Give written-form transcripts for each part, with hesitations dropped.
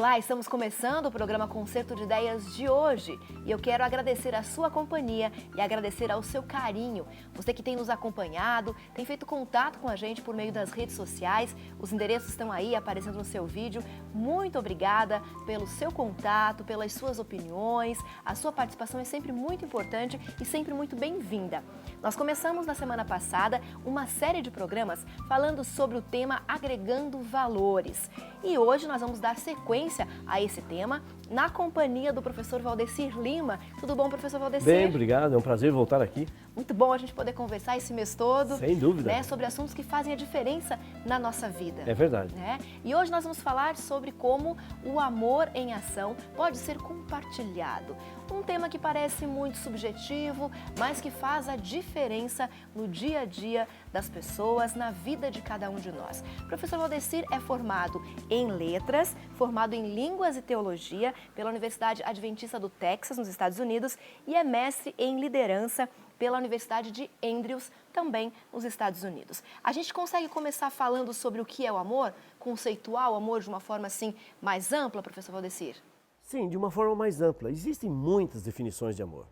Olá, estamos começando o programa Concerto de Ideias de hoje e eu quero agradecer a sua companhia e agradecer ao seu carinho. Você que tem nos acompanhado, tem feito contato com a gente por meio das redes sociais, os endereços estão aí aparecendo no seu vídeo. Muito obrigada pelo seu contato, pelas suas opiniões, a sua participação é sempre muito importante e sempre muito bem-vinda. Nós começamos na semana passada uma série de programas falando sobre o tema Agregando Valores. E hoje nós vamos dar sequência a esse tema na companhia do professor Valdecir Lima. Tudo bom, professor Valdecir? Bem, obrigado. É um prazer voltar aqui. Muito bom a gente poder conversar esse mês todo. Sem dúvida. Né, sobre assuntos que fazem a diferença na nossa vida. É verdade. Né? E hoje nós vamos falar sobre como o amor em ação pode ser compartilhado. Um tema que parece muito subjetivo, mas que faz a diferença no dia a dia das pessoas, na vida de cada um de nós. O professor Valdecir é formado em letras, formado em línguas e teologia pela Universidade Adventista do Texas, nos Estados Unidos, e é mestre em liderança pela Universidade de Andrews, também nos Estados Unidos. A gente consegue começar falando sobre o que é o amor? Conceituar o amor de uma forma assim mais ampla, professor Valdecir? Sim, de uma forma mais ampla. Existem muitas definições de amor.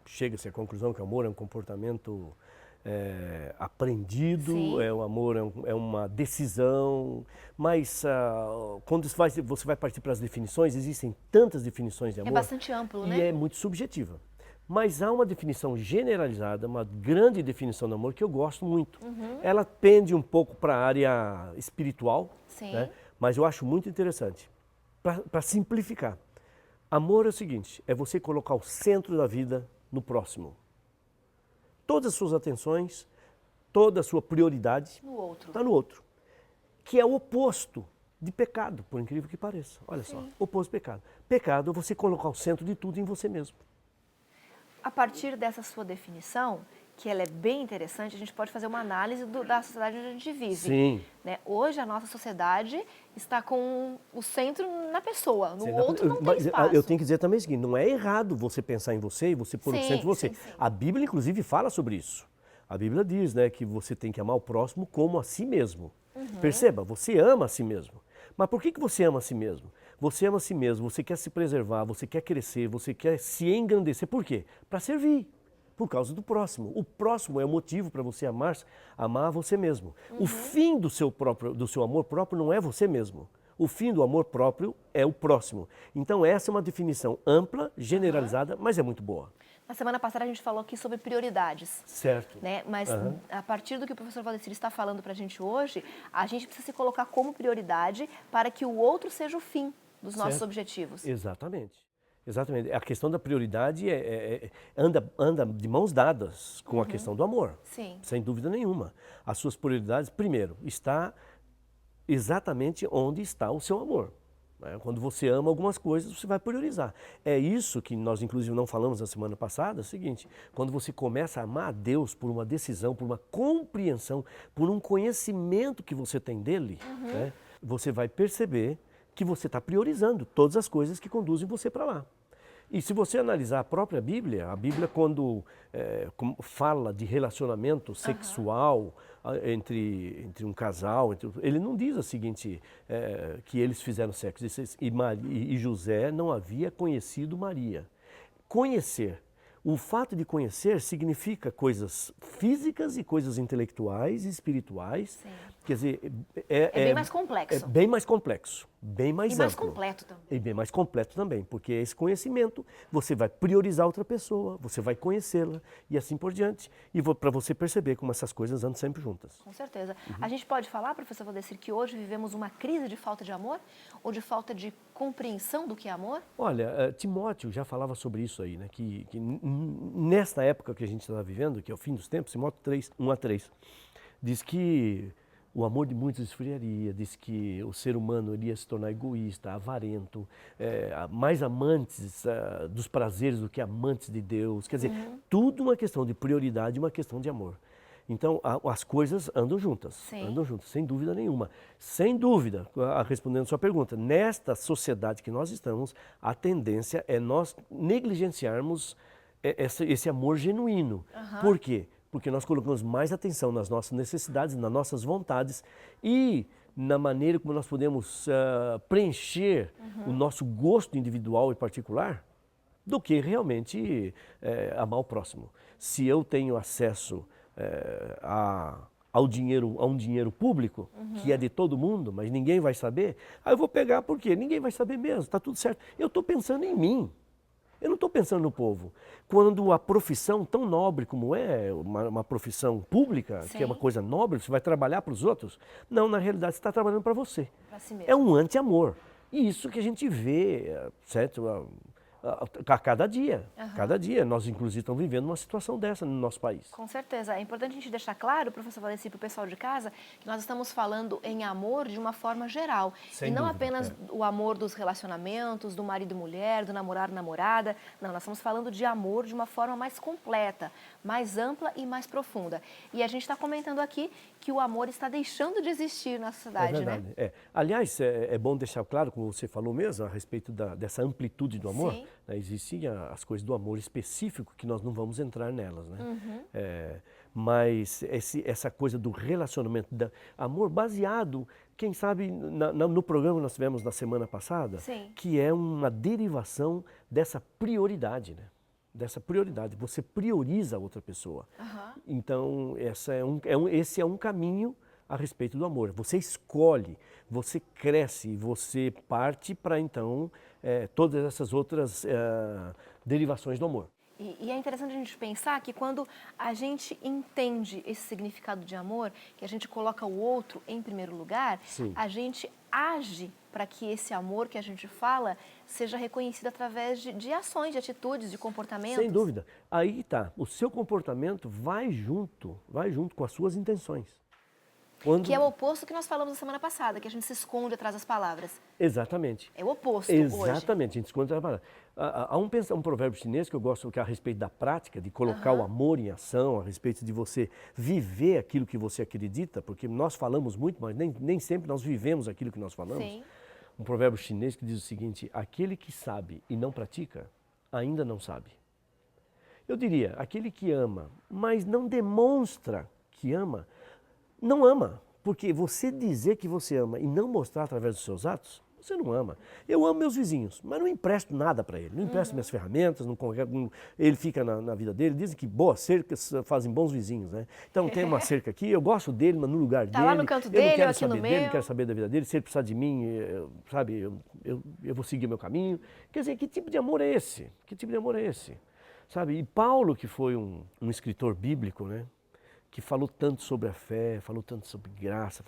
Chega-se à conclusão que o amor é um comportamento aprendido, o amor é uma decisão, mas quando você vai partir para as definições, existem tantas definições de amor. É bastante amplo, né? E é muito subjetiva. Mas há uma definição generalizada, uma grande definição do amor que eu gosto muito. Ela pende um pouco para a área espiritual, né? Mas eu acho muito interessante. Para simplificar, amor é o seguinte, é você colocar o centro da vida no próximo. Todas as suas atenções, toda a sua prioridade está no outro. Que é o oposto de pecado, por incrível que pareça. Olha só, oposto de pecado. Pecado é você colocar o centro de tudo em você mesmo. A partir dessa sua definição, que ela é bem interessante, a gente pode fazer uma análise da sociedade onde a gente vive. Sim. Né? Hoje a nossa sociedade está com o centro na pessoa, no outro não tem espaço. Eu tenho que dizer também o seguinte, não é errado você pensar em você e você pôr o centro em você. Sim. A Bíblia inclusive fala sobre isso. A Bíblia diz, né, que você tem que amar o próximo como a si mesmo. Perceba, você ama a si mesmo. Mas por que você ama a si mesmo? Você ama a si mesmo, você quer se preservar, você quer crescer, você quer se engrandecer. Por quê? Para servir. Por causa do próximo. O próximo é o motivo para você amar você mesmo. O fim do seu amor próprio não é você mesmo. O fim do amor próprio é o próximo. Então essa é uma definição ampla, generalizada, mas é muito boa. Na semana passada a gente falou aqui sobre prioridades. Certo. Né? Mas a partir do que o professor Valdecir está falando para a gente hoje, a gente precisa se colocar como prioridade para que o outro seja o fim dos nossos objetivos. Exatamente. Exatamente. A questão da prioridade anda de mãos dadas com a questão do amor. Sim. Sem dúvida nenhuma. As suas prioridades, primeiro, está exatamente onde está o seu amor. Quando você ama algumas coisas, você vai priorizar. É isso que nós, inclusive, não falamos na semana passada, é o seguinte, quando você começa a amar a Deus por uma decisão, por uma compreensão, por um conhecimento que você tem dele, né, você vai perceber que você está priorizando todas as coisas que conduzem você para lá. E se você analisar a própria Bíblia, a Bíblia quando fala de relacionamento sexual entre um casal, ele não diz o seguinte, que eles fizeram sexo, e José não havia conhecido Maria. Conhecer. O fato de conhecer significa coisas físicas e coisas intelectuais e espirituais. Sim. Quer dizer, é bem mais complexo. É bem mais complexo, bem mais amplo. E mais completo também. E bem mais completo também, porque esse conhecimento, você vai priorizar outra pessoa, você vai conhecê-la e assim por diante. E para você perceber como essas coisas andam sempre juntas. Com certeza. A gente pode falar, professor Valdecir, que hoje vivemos uma crise de falta de amor? Ou de falta de compreensão do que é amor? Olha, Timóteo já falava sobre isso aí, né? Que nesta época que a gente está vivendo, que é o fim dos tempos, Timóteo 3, 1-3, diz que o amor de muitos esfriaria, diz que o ser humano iria se tornar egoísta, avarento, mais amantes dos prazeres do que amantes de Deus. Quer dizer, tudo uma questão de prioridade e uma questão de amor. Então, as coisas andam juntas, sem dúvida nenhuma. Sem dúvida, respondendo a sua pergunta, nesta sociedade que nós estamos, a tendência é nós negligenciarmos esse amor genuíno. Por quê? Porque nós colocamos mais atenção nas nossas necessidades, nas nossas vontades e na maneira como nós podemos preencher o nosso gosto individual e particular, do que realmente amar o próximo. Se eu tenho acesso a um dinheiro público, que é de todo mundo, mas ninguém vai saber, aí eu vou pegar por quê? Ninguém vai saber mesmo, está tudo certo. Eu estou pensando em mim. Eu não estou pensando no povo. Quando a profissão tão nobre como é, uma profissão pública, Sim. que é uma coisa nobre, você vai trabalhar para os outros, não, na realidade você está trabalhando para você. Pra si mesmo. É um anti-amor. E isso que a gente vê, certo? A cada dia. Cada dia. Nós, inclusive, estamos vivendo uma situação dessa no nosso país. Com certeza. É importante a gente deixar claro, professor Valeci, para o pessoal de casa, que nós estamos falando em amor de uma forma geral. Sem e não dúvida, apenas o amor dos relacionamentos, do marido e mulher, do namorado e namorada. Não, nós estamos falando de amor de uma forma mais completa, mais ampla e mais profunda. E a gente está comentando aqui que o amor está deixando de existir na sociedade, verdade, né? Aliás, é bom deixar claro, como você falou mesmo, a respeito dessa amplitude do amor. Sim. Né, existem as coisas do amor específico que nós não vamos entrar nelas, né? Mas essa coisa do relacionamento, amor baseado, quem sabe, no programa que nós tivemos na semana passada, Sim. que é uma derivação dessa prioridade, né? Dessa prioridade, você prioriza a outra pessoa. Então, esse é um caminho a respeito do amor. Você escolhe, você cresce, você parte para então todas essas outras derivações do amor. E é interessante a gente pensar que quando a gente entende esse significado de amor, que a gente coloca o outro em primeiro lugar, Sim. a gente age para que esse amor que a gente fala seja reconhecido através de ações, de atitudes, de comportamentos. Sem dúvida. Aí tá, o seu comportamento vai junto com as suas intenções. Que é o oposto que nós falamos na semana passada, que a gente se esconde atrás das palavras. Exatamente. É o oposto Exatamente, hoje. a gente se esconde atrás das palavras. Há um provérbio chinês que eu gosto, que é a respeito da prática, de colocar o amor em ação, a respeito de você viver aquilo que você acredita, porque nós falamos muito, mas nem sempre nós vivemos aquilo que nós falamos. Sim. Um provérbio chinês que diz o seguinte: aquele que sabe e não pratica, ainda não sabe. Eu diria, aquele que ama, mas não demonstra que ama, não ama. Porque você dizer que você ama e não mostrar através dos seus atos, você não ama. Eu amo meus vizinhos, mas não empresto nada para ele. Não empresto minhas ferramentas, ele fica na vida dele. Dizem que boas cercas fazem bons vizinhos, né? Então tem uma cerca aqui, eu gosto dele, mas no lugar dele. Lá no canto eu dele, não quero aqui saber no dele, meu. não quero saber da vida dele. Se ele precisar de mim, eu vou seguir o meu caminho. Quer dizer, que tipo de amor é esse? Que tipo de amor é esse? Sabe? E Paulo, que foi um escritor bíblico, né? Que falou tanto sobre a fé, falou tanto sobre graça,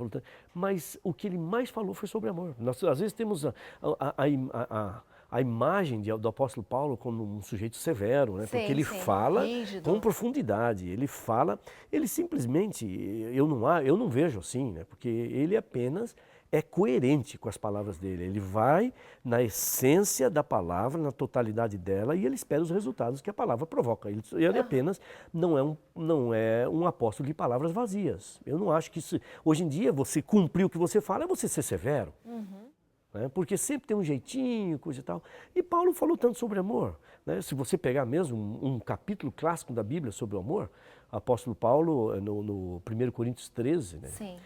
mas o que ele mais falou foi sobre amor. Nós, às vezes, temos a imagem do apóstolo Paulo como um sujeito severo, né? Sim, Porque ele sim, fala rígido. com profundidade, ele simplesmente, eu não vejo assim, né? Porque ele apenas é coerente com as palavras dele. Ele vai na essência da palavra, na totalidade dela, e ele espera os resultados que a palavra provoca. Ele apenas não é um apóstolo de palavras vazias. Eu não acho que hoje em dia você cumprir o que você fala é você ser severo. Né? Porque sempre tem um jeitinho, coisa e tal. E Paulo falou tanto sobre amor. Né? Se você pegar mesmo um capítulo clássico da Bíblia sobre o amor, o apóstolo Paulo, no 1 Coríntios 13, né? Sim.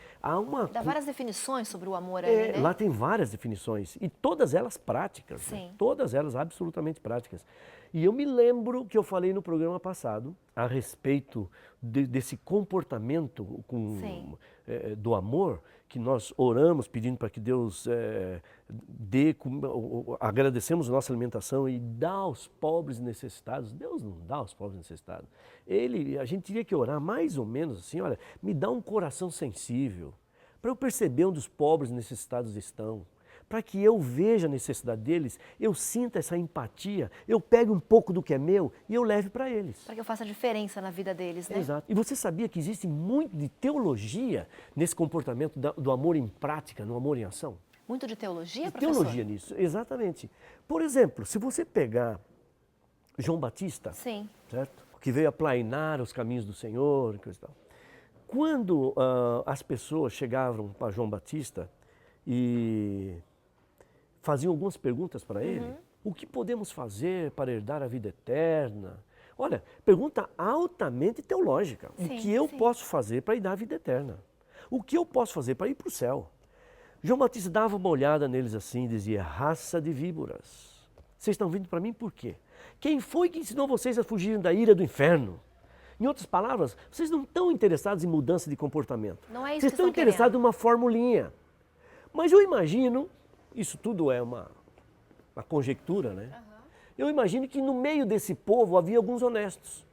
Dá várias definições sobre o amor ali, né? Lá tem várias definições, e todas elas práticas. Sim. Né? Todas elas absolutamente práticas. E eu me lembro que eu falei no programa passado a respeito desse comportamento do amor, que nós oramos pedindo para que Deus agradecemos a nossa alimentação e dá aos pobres necessitados. Deus não dá aos pobres necessitados. A gente teria que orar mais ou menos assim, olha, me dá um coração sensível, para eu perceber onde os pobres necessitados estão, para que eu veja a necessidade deles, eu sinta essa empatia, eu pegue um pouco do que é meu e eu leve para eles. Para que eu faça diferença na vida deles, né? Exato. E você sabia que existe muito de teologia nesse comportamento do amor em prática, no amor em ação? Muito de teologia, professor? Teologia nisso, exatamente. Por exemplo, se você pegar João Batista, sim, certo? Que veio aplainar os caminhos do Senhor e coisa e tal. Quando as pessoas chegavam para João Batista e faziam algumas perguntas para ele, o que podemos fazer para herdar a vida eterna? Olha, pergunta altamente teológica. Sim, o que eu posso fazer para herdar a vida eterna? O que eu posso fazer para ir para o céu? João Batista dava uma olhada neles assim e dizia, raça de víboras, vocês estão vindo para mim por quê? Quem foi que ensinou vocês a fugirem da ira do inferno? Em outras palavras, vocês não estão interessados em mudança de comportamento. Não é isso vocês que estão interessados em uma formulinha. Mas eu imagino, isso tudo é uma conjectura, né? Eu imagino que no meio desse povo havia alguns honestos.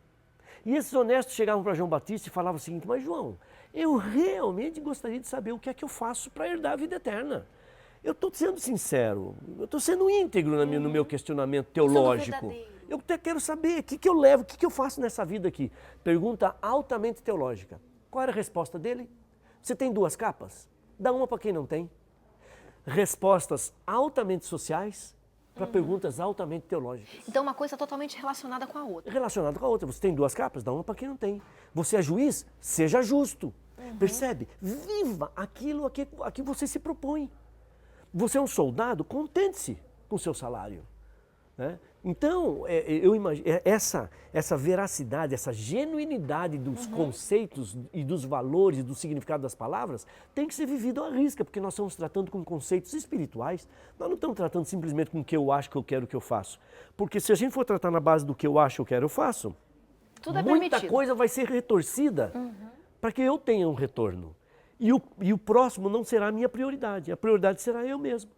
E esses honestos chegavam para João Batista e falavam o seguinte, mas João, eu realmente gostaria de saber o que é que eu faço para herdar a vida eterna. Eu estou sendo sincero, eu estou sendo íntegro no meu questionamento teológico. Eu até quero saber o que eu levo, o que eu faço nessa vida aqui. Pergunta altamente teológica. Qual era a resposta dele? Você tem 2 capas? Dá uma para quem não tem. Respostas altamente sociais para perguntas altamente teológicas. Então uma coisa totalmente relacionada com a outra. Relacionada com a outra. Você tem 2 capas? Dá uma para quem não tem. Você é juiz? Seja justo. Percebe? Viva aquilo a que você se propõe. Você é um soldado? Contente-se com o seu salário. Né? Então, eu imagino, essa veracidade, essa genuinidade dos conceitos e dos valores e do significado das palavras tem que ser vivido à risca, porque nós estamos tratando com conceitos espirituais, nós não estamos tratando simplesmente com o que eu acho, que eu quero, que eu faço. Porque se a gente for tratar na base do que eu acho, eu quero, eu faço, tudo é muita permitido. coisa vai ser retorcida para que eu tenha um retorno. E o próximo não será a minha prioridade, a prioridade será eu mesmo.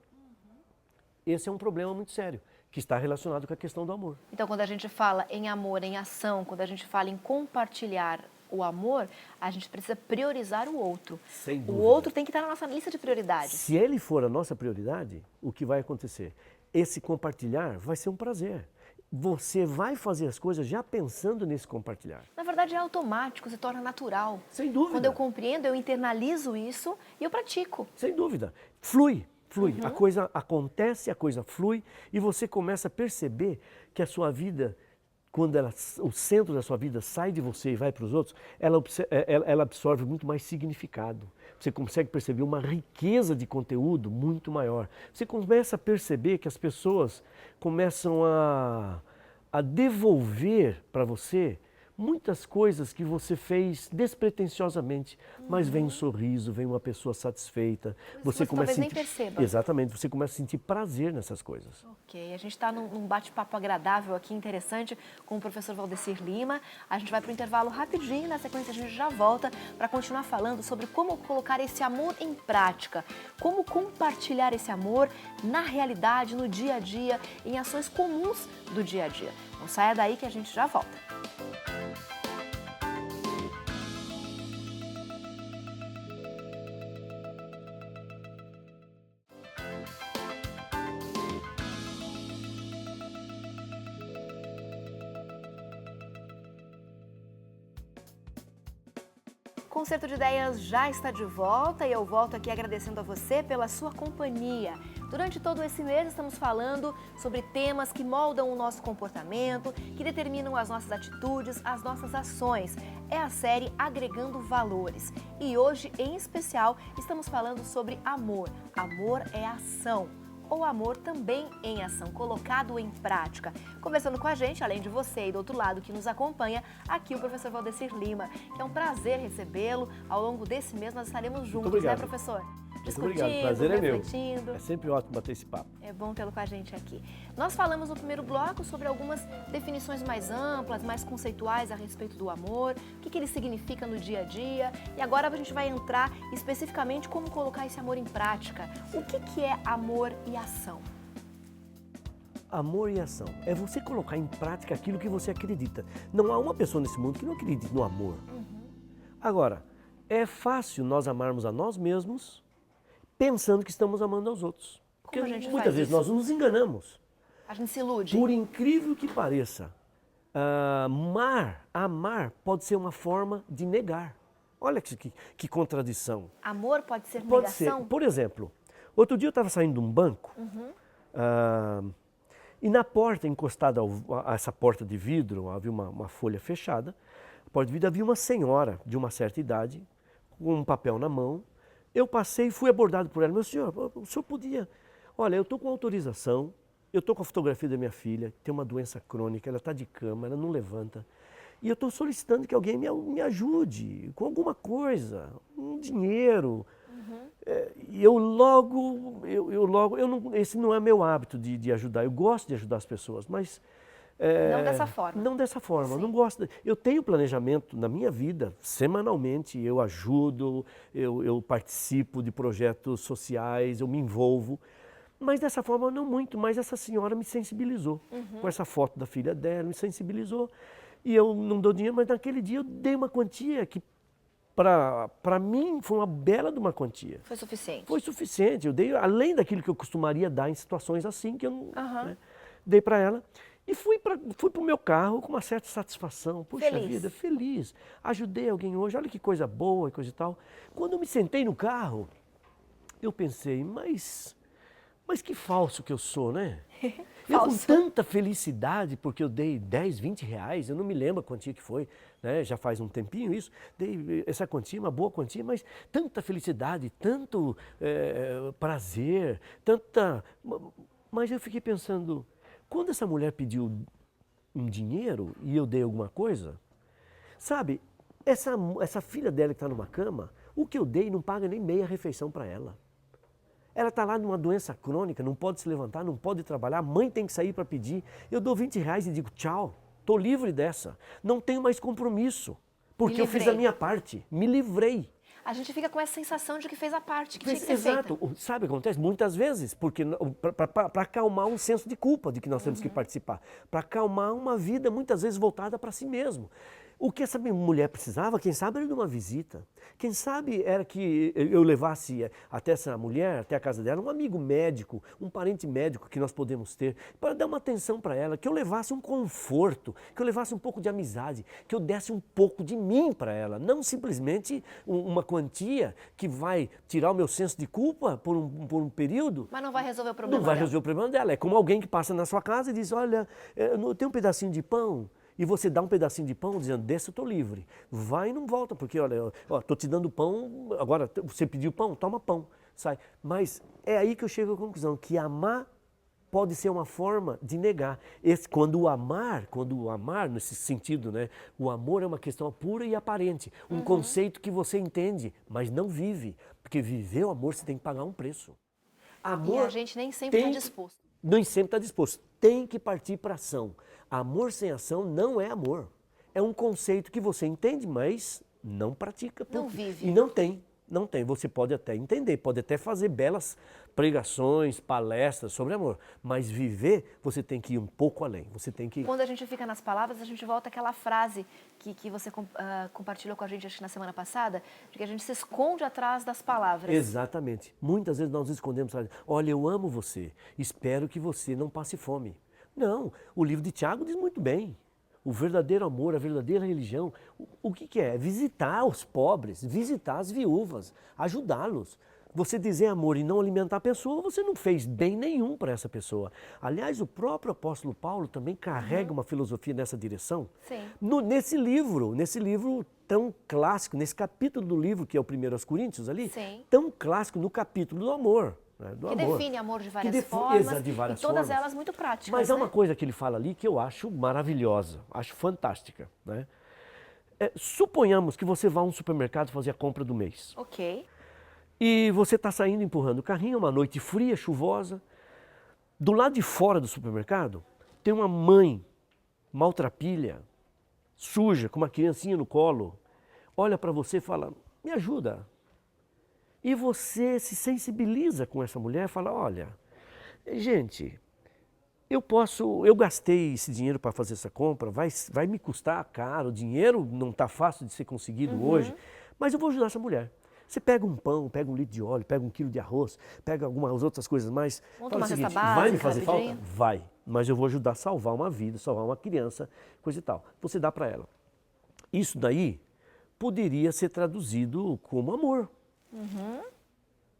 Esse é um problema muito sério, que está relacionado com a questão do amor. Então, quando a gente fala em amor, em ação, quando a gente fala em compartilhar o amor, a gente precisa priorizar o outro. Sem O dúvida. outro tem que estar na nossa lista de prioridades. Se ele for a nossa prioridade, o que vai acontecer? Esse compartilhar vai ser um prazer. Você vai fazer as coisas já pensando nesse compartilhar. Na verdade, é automático, se torna natural. Sem dúvida. Quando eu compreendo, eu internalizo isso e eu pratico. Sem dúvida. Flui. A coisa acontece, a coisa flui e você começa a perceber que a sua vida, quando o centro da sua vida sai de você e vai para os outros, ela absorve muito mais significado. Você consegue perceber uma riqueza de conteúdo muito maior. Você começa a perceber que as pessoas começam a devolver para você muitas coisas que você fez despretensiosamente, mas vem um sorriso, vem uma pessoa satisfeita. Você começa talvez nem perceba. Exatamente, você começa a sentir prazer nessas coisas. Ok, a gente está num bate-papo agradável aqui, interessante, com o professor Valdecir Lima. A gente vai para o intervalo rapidinho, na sequência a gente já volta para continuar falando sobre como colocar esse amor em prática, como compartilhar esse amor na realidade, no dia a dia, em ações comuns do dia a dia. Não saia daí que a gente já volta. O Concerto de Ideias já está de volta e eu volto aqui agradecendo a você pela sua companhia. Durante todo esse mês estamos falando sobre temas que moldam o nosso comportamento, que determinam as nossas atitudes, as nossas ações. É a série Agregando Valores. E hoje, em especial, estamos falando sobre amor. Amor é ação. Ou amor também em ação, colocado em prática. Conversando com a gente, além de você e do outro lado que nos acompanha, aqui o professor Valdecir Lima, que é um prazer recebê-lo. Ao longo desse mês nós estaremos juntos, né, professor? Muito obrigado, o prazer é meu. Refletindo. É sempre ótimo bater esse papo. É bom tê-lo com a gente aqui. Nós falamos no primeiro bloco sobre algumas definições mais amplas, mais conceituais a respeito do amor, o que ele significa no dia a dia. E agora a gente vai entrar especificamente como colocar esse amor em prática. O que é amor e ação? Amor e ação é você colocar em prática aquilo que você acredita. Não há uma pessoa nesse mundo que não acredite no amor. Agora, é fácil nós amarmos a nós mesmos pensando que estamos amando aos outros. Porque Como a gente muitas faz vezes isso? nós nos enganamos. A gente se ilude. Por incrível que pareça, amar pode ser uma forma de negar. Olha que contradição. Amor pode ser Pode ser. negação? Por exemplo, outro dia eu estava saindo de um banco e na porta, encostada a essa porta de vidro, havia uma folha fechada. A porta de vidro havia uma senhora de uma certa idade, com um papel na mão. Eu passei e fui abordado por ela. Meu senhor, o senhor podia... Olha, eu estou com autorização, eu estou com a fotografia da minha filha, que tem uma doença crônica, ela está de cama, ela não levanta. E eu estou solicitando que alguém me ajude com alguma coisa, um dinheiro. E eu logo, esse não é meu hábito de ajudar. Eu gosto de ajudar as pessoas, mas Não dessa forma. não dessa forma. Sim. Não gosto. Eu tenho planejamento na minha vida, semanalmente. Eu ajudo, eu participo de projetos sociais, eu me envolvo. Mas dessa forma não muito. Mas essa senhora me sensibilizou. Com essa foto da filha dela, me sensibilizou. E eu não dou dinheiro, mas naquele dia eu dei uma quantia que para mim foi uma bela de uma quantia. Foi suficiente. Foi suficiente. Eu dei além daquilo que eu costumaria dar em situações assim, que eu não, Aham. né, dei para ela. E fui para o meu carro com uma certa satisfação. Puxa Feliz. vida, feliz. Ajudei alguém hoje, olha que coisa boa e coisa e tal. Quando eu me sentei no carro, eu pensei, mas que falso que eu sou, né? Eu com Falso. tanta felicidade, porque eu dei 10, 20 reais, eu não me lembro a quantia que foi, né? Já faz um tempinho isso, dei essa quantia, uma boa quantia, mas tanta felicidade, tanto prazer, tanta... Mas eu fiquei pensando, quando essa mulher pediu um dinheiro e eu dei alguma coisa, sabe, essa filha dela que está numa cama, o que eu dei não paga nem meia refeição para ela. Ela está lá numa doença crônica, não pode se levantar, não pode trabalhar, a mãe tem que sair para pedir. Eu dou 20 reais e digo tchau, estou livre dessa. Não tenho mais compromisso, porque eu fiz a minha parte, me livrei. A gente fica com essa sensação de que fez a parte, que tinha que ser Exato. feita. Sabe o que acontece? Muitas vezes, porque para acalmar um senso de culpa de que nós temos que participar, para acalmar uma vida muitas vezes voltada para si mesmo. O que essa mulher precisava, quem sabe, era de uma visita. Quem sabe era que eu levasse até essa mulher, até a casa dela, um amigo médico, um parente médico que nós podemos ter, para dar uma atenção para ela, que eu levasse um conforto, que eu levasse um pouco de amizade, que eu desse um pouco de mim para ela. Não simplesmente uma quantia que vai tirar o meu senso de culpa por um período. Mas não vai resolver o problema Não vai dela. resolver o problema dela. É como alguém que passa na sua casa e diz, olha, eu tenho um pedacinho de pão. E você dá um pedacinho de pão dizendo, desse eu estou livre. Vai e não volta, porque olha, estou te dando pão, agora você pediu pão, toma pão, sai. Mas é aí que eu chego à conclusão, que amar pode ser uma forma de negar. Quando o amar, nesse sentido, né, o amor é uma questão pura e aparente. Um conceito que você entende, mas não vive. Porque viver o amor você tem que pagar um preço. Amor E a gente nem sempre está disposto. Nem sempre está disposto. Tem que partir para ação. Amor sem ação não é amor. É um conceito que você entende, mas não pratica. Não vive. E não tem. Não tem. Você pode até entender, pode até fazer belas pregações, palestras sobre amor. Mas viver, você tem que ir um pouco além. Você tem que... Quando a gente fica nas palavras, a gente volta àquela frase que você compartilhou com a gente, acho que na semana passada, de que a gente se esconde atrás das palavras. Exatamente. Muitas vezes nós nos escondemos. Olha, eu amo você, espero que você não passe fome. Não, o livro de Tiago diz muito bem. O verdadeiro amor, a verdadeira religião, o que é? Visitar os pobres, visitar as viúvas, ajudá-los. Você dizer amor e não alimentar a pessoa, você não fez bem nenhum para essa pessoa. Aliás, o próprio apóstolo Paulo também carrega uma filosofia nessa direção. Sim. Nesse livro tão clássico, nesse capítulo do livro, que é o 1 aos Coríntios ali, Sim. tão clássico no capítulo do amor. Né, do Que amor. define amor de várias formas, de várias e todas formas. elas muito práticas. Mas há né? uma coisa que ele fala ali que eu acho maravilhosa, acho fantástica. Né? Suponhamos que você vá a um supermercado fazer a compra do mês. Ok. E você está saindo empurrando o carrinho, uma noite fria, chuvosa. Do lado de fora do supermercado, tem uma mãe maltrapilha, suja, com uma criancinha no colo. Olha para você e fala, me ajuda. E você se sensibiliza com essa mulher e fala, olha, gente, eu gastei esse dinheiro para fazer essa compra, vai me custar caro, o dinheiro não está fácil de ser conseguido hoje, mas eu vou ajudar essa mulher. Você pega um pão, pega um litro de óleo, pega 1 quilo de arroz, pega algumas outras coisas mais. Vamos fala tomar o seguinte, cesta vai me básica, fazer rapidinho? falta? Vai, mas eu vou ajudar a salvar uma vida, salvar uma criança, coisa e tal. Você dá para ela. Isso daí poderia ser traduzido como amor.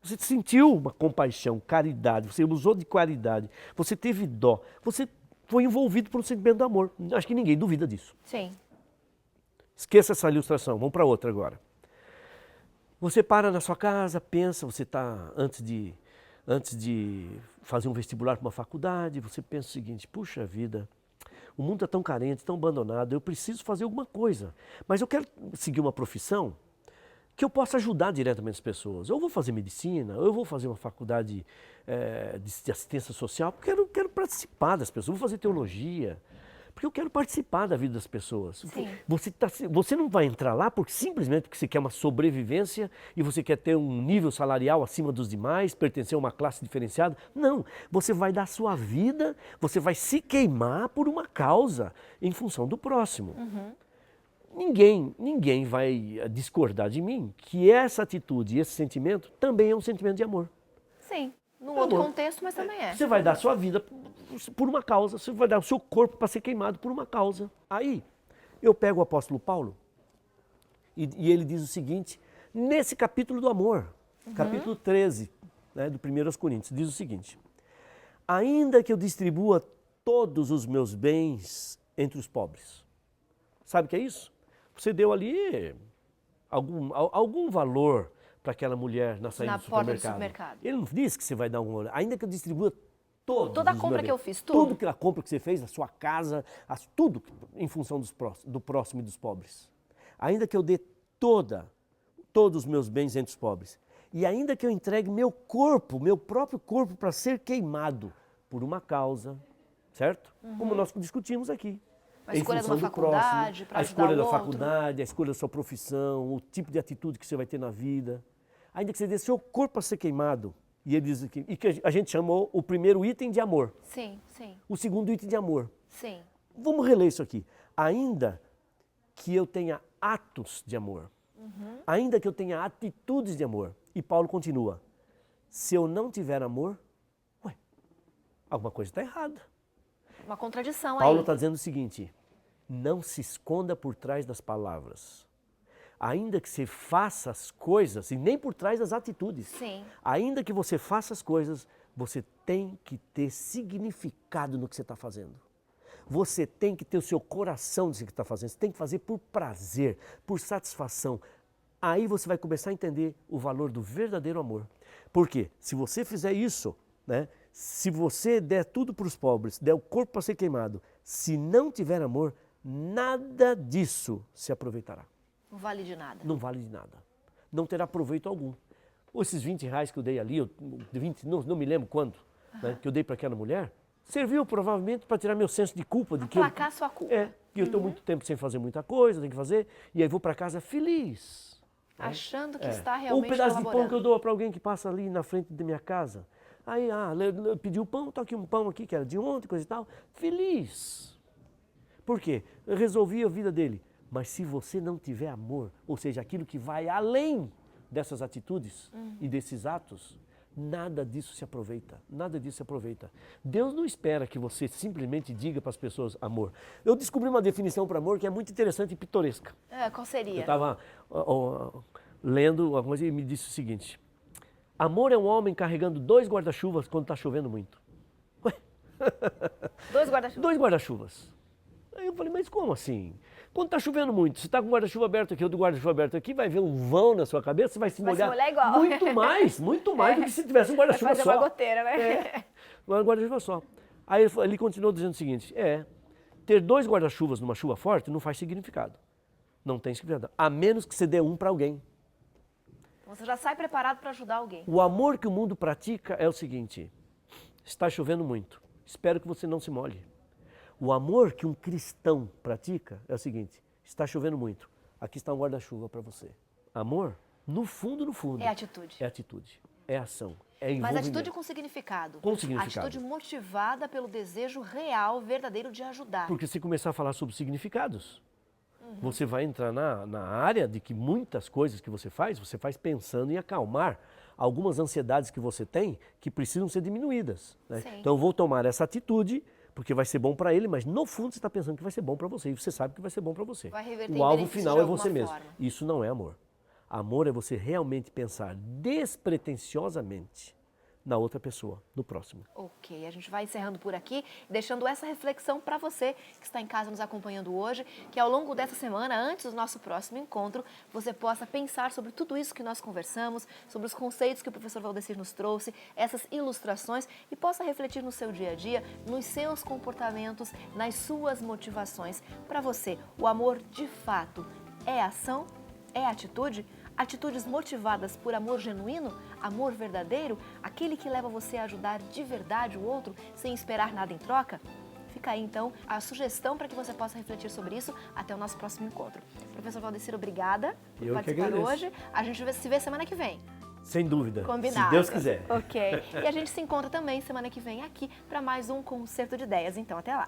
Você sentiu uma compaixão, caridade, você usou de caridade, você teve dó, você foi envolvido por um sentimento de amor. Acho que ninguém duvida disso. Sim. Esqueça essa ilustração, vamos para outra agora. Você para na sua casa, pensa, você está antes de fazer um vestibular para uma faculdade, você pensa o seguinte, puxa vida, o mundo está tão carente, tão abandonado, eu preciso fazer alguma coisa. Mas eu quero seguir uma profissão que eu possa ajudar diretamente as pessoas. Eu vou fazer medicina, eu vou fazer uma faculdade de assistência social, porque eu quero participar das pessoas, eu vou fazer teologia, porque eu quero participar da vida das pessoas. Sim. Você não vai entrar lá simplesmente porque você quer uma sobrevivência e você quer ter um nível salarial acima dos demais, pertencer a uma classe diferenciada. Não, você vai dar a sua vida, você vai se queimar por uma causa em função do próximo. Ninguém vai discordar de mim que essa atitude e esse sentimento também é um sentimento de amor. Sim, num outro contexto, mas também é. Você vai dar a sua vida por uma causa, você vai dar o seu corpo para ser queimado por uma causa. Aí, eu pego o apóstolo Paulo e ele diz o seguinte, nesse capítulo do amor, capítulo 13, né, do 1 aos Coríntios, diz o seguinte, ainda que eu distribua todos os meus bens entre os pobres. Sabe o que é isso? Você deu ali algum valor para aquela mulher na saída do supermercado. Ele não disse que você vai dar algum valor. Ainda que eu distribua toda a compra que eu fiz, tudo. Tudo a compra que você fez, a sua casa, tudo em função do próximo e dos pobres. Ainda que eu dê todos os meus bens entre os pobres. E ainda que eu entregue meu próprio corpo para ser queimado por uma causa, certo? Como nós discutimos aqui. A escolha de uma faculdade, para ajudar o outro. A escolha da faculdade, a escolha da sua profissão, o tipo de atitude que você vai ter na vida. Ainda que você dê seu corpo a ser queimado. E ele diz aqui, e que a gente chamou o primeiro item de amor. Sim, sim. O segundo item de amor. Sim. Vamos reler isso aqui. Ainda que eu tenha atos de amor. Ainda que eu tenha atitudes de amor. E Paulo continua. Se eu não tiver amor, alguma coisa está errada. Uma contradição aí. Paulo está dizendo o seguinte, não se esconda por trás das palavras. Ainda que você faça as coisas, e nem por trás das atitudes. Sim. Ainda que você faça as coisas, você tem que ter significado no que você está fazendo. Você tem que ter o seu coração no que você está fazendo. Você tem que fazer por prazer, por satisfação. Aí você vai começar a entender o valor do verdadeiro amor. Por quê? Se você fizer isso, né? Se você der tudo para os pobres, der o corpo para ser queimado, se não tiver amor, nada disso se aproveitará. Não vale de nada. Não vale de nada. Não terá proveito algum. Esses 20 reais que eu dei ali, não me lembro quanto, né, que eu dei para aquela mulher, serviu provavelmente para tirar meu senso de culpa. Aplacar sua culpa. Que eu estou muito tempo sem fazer muita coisa, tenho que fazer, e aí vou para casa feliz. Achando que está realmente Ou um pedaço colaborando. de pão que eu dou para alguém que passa ali na frente da minha casa. Aí, pediu pão, tá aqui um pão aqui, que era de ontem, coisa e tal. Feliz. Por quê? Eu resolvi a vida dele. Mas se você não tiver amor, ou seja, aquilo que vai além dessas atitudes e desses atos, nada disso se aproveita. Nada disso se aproveita. Deus não espera que você simplesmente diga para as pessoas amor. Eu descobri uma definição para amor que é muito interessante e pitoresca. Qual seria? Eu estava lendo uma coisa e me disse o seguinte. Amor é um homem carregando 2 guarda-chuvas quando está chovendo muito. Ué? 2 guarda-chuvas? 2 guarda-chuvas. Aí eu falei, mas como assim? Quando está chovendo muito, você está com o guarda-chuva aberto aqui, outro guarda-chuva aberto aqui, vai ver um vão na sua cabeça, você vai se molhar. Vai se molhar igual. Muito mais do que se tivesse um guarda-chuva só. Vai fazer uma goteira, né? Um guarda-chuva só. Aí ele continuou dizendo o seguinte, ter 2 guarda-chuvas numa chuva forte não faz significado. Não tem significado. A menos que você dê um para alguém. Você já sai preparado para ajudar alguém. O amor que o mundo pratica é o seguinte, está chovendo muito, espero que você não se molhe. O amor que um cristão pratica é o seguinte, está chovendo muito, aqui está um guarda-chuva para você. Amor, no fundo, é atitude. É atitude, é ação, é envolvimento. Mas atitude com significado. Com significado. Atitude motivada pelo desejo real, verdadeiro de ajudar. Porque se começar a falar sobre significados, você vai entrar na área de que muitas coisas que você faz pensando em acalmar algumas ansiedades que você tem que precisam ser diminuídas. Né? Então eu vou tomar essa atitude porque vai ser bom para ele, mas no fundo você está pensando que vai ser bom para você e você sabe que vai ser bom para você. Vai reverter o alvo em final é você forma. mesmo. Isso não é amor. Amor é você realmente pensar despretensiosamente na outra pessoa, no próximo. Ok, a gente vai encerrando por aqui, deixando essa reflexão para você que está em casa nos acompanhando hoje, que ao longo dessa semana, antes do nosso próximo encontro, você possa pensar sobre tudo isso que nós conversamos, sobre os conceitos que o professor Valdecir nos trouxe, essas ilustrações, e possa refletir no seu dia a dia, nos seus comportamentos, nas suas motivações. Para você, o amor de fato é ação? É atitude? Atitudes motivadas por amor genuíno, amor verdadeiro, aquele que leva você a ajudar de verdade o outro sem esperar nada em troca? Fica aí, então, a sugestão para que você possa refletir sobre isso até o nosso próximo encontro. Professor Valdecir, obrigada por participar hoje. A gente se vê semana que vem. Sem dúvida. Combinado. Se Deus quiser. Ok. E a gente se encontra também semana que vem aqui para mais um Concerto de Ideias. Então, até lá.